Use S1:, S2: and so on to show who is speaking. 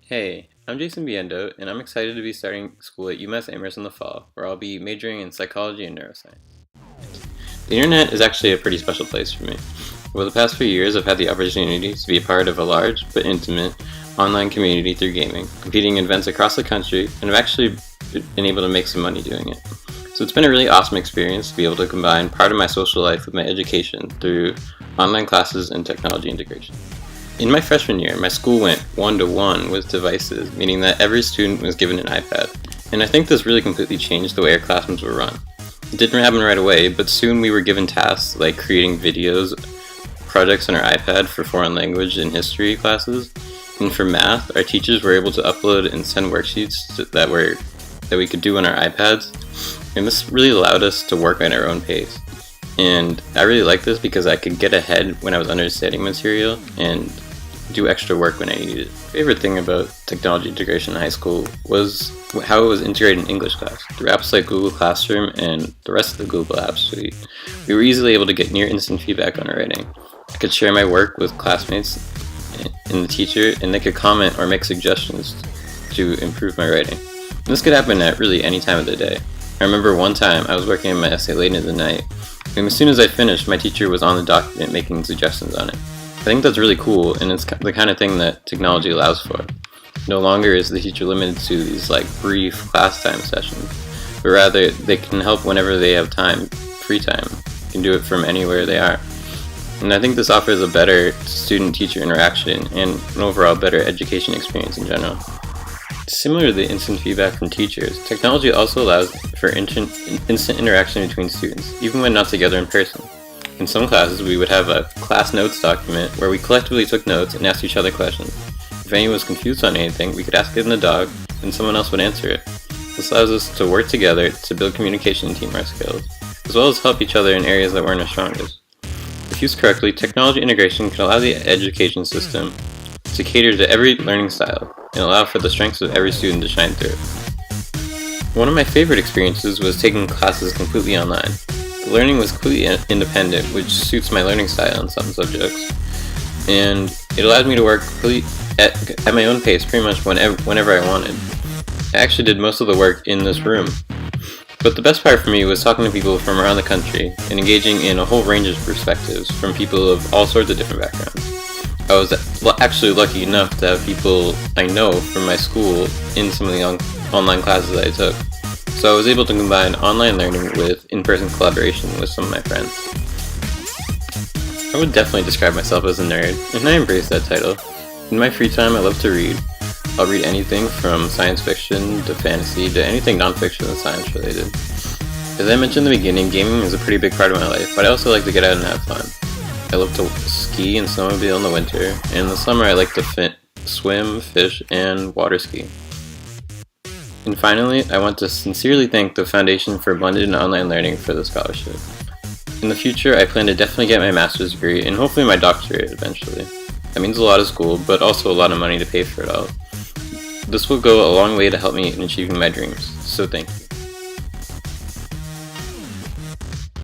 S1: Hey, I'm Jason Biundo, and I'm excited to be starting school at UMass Amherst in the fall, where I'll be majoring in psychology and neuroscience. The internet is actually a pretty special place for me. Over the past few years, I've had the opportunity to be a part of a large but intimate online community through gaming, competing in events across the country, and I've actually been able to make some money doing it. So it's been a really awesome experience to be able to combine part of my social life with my education through online classes and technology integration. In my freshman year, my school went one-to-one with devices, meaning that every student was given an iPad, and I think this really completely changed the way our classrooms were run. It didn't happen right away, but soon we were given tasks like creating videos, projects on our iPad for foreign language and history classes, and for math, our teachers were able to upload and send worksheets that we could do on our iPads, and this really allowed us to work at our own pace. And I really liked this because I could get ahead when I was understanding material and do extra work when I needed it. My favorite thing about technology integration in high school was how it was integrated in English class. Through apps like Google Classroom and the rest of the Google Apps suite, we were easily able to get near instant feedback on our writing. I could share my work with classmates and the teacher, and they could comment or make suggestions to improve my writing. And this could happen at really any time of the day. I remember one time I was working on my essay late into the night, and as soon as I finished, my teacher was on the document making suggestions on it. I think that's really cool, and it's the kind of thing that technology allows for. No longer is the teacher limited to these brief class time sessions, but rather they can help whenever they have time, free time. They can do it from anywhere they are. And I think this offers a better student-teacher interaction and an overall better education experience in general. Similar to the instant feedback from teachers, technology also allows for instant interaction between students, even when not together in person. In some classes, we would have a class notes document where we collectively took notes and asked each other questions. If anyone was confused on anything, we could ask it in the doc, and someone else would answer it. This allows us to work together to build communication and teamwork skills, as well as help each other in areas that weren't our strongest. If used correctly, technology integration can allow the education system to cater to every learning style and allow for the strengths of every student to shine through. One of my favorite experiences was taking classes completely online. The learning was completely independent, which suits my learning style in some subjects, and it allowed me to work at my own pace pretty much whenever I wanted. I actually did most of the work in this room. But the best part for me was talking to people from around the country and engaging in a whole range of perspectives from people of all sorts of different backgrounds. I was actually lucky enough to have people I know from my school in some of the online classes that I took. So I was able to combine online learning with in-person collaboration with some of my friends. I would definitely describe myself as a nerd, and I embrace that title. In my free time, I love to read. I'll read anything from science fiction to fantasy to anything non-fiction and science related. As I mentioned in the beginning, gaming is a pretty big part of my life, but I also like to get out and have fun. I love to ski and snowmobile in the winter, and in the summer I like to swim, fish, and water ski. And finally, I want to sincerely thank the Foundation for Blended and Online Learning for the scholarship. In the future, I plan to definitely get my master's degree and hopefully my doctorate eventually. That means a lot of school, but also a lot of money to pay for it all. This will go a long way to help me in achieving my dreams, so thank you.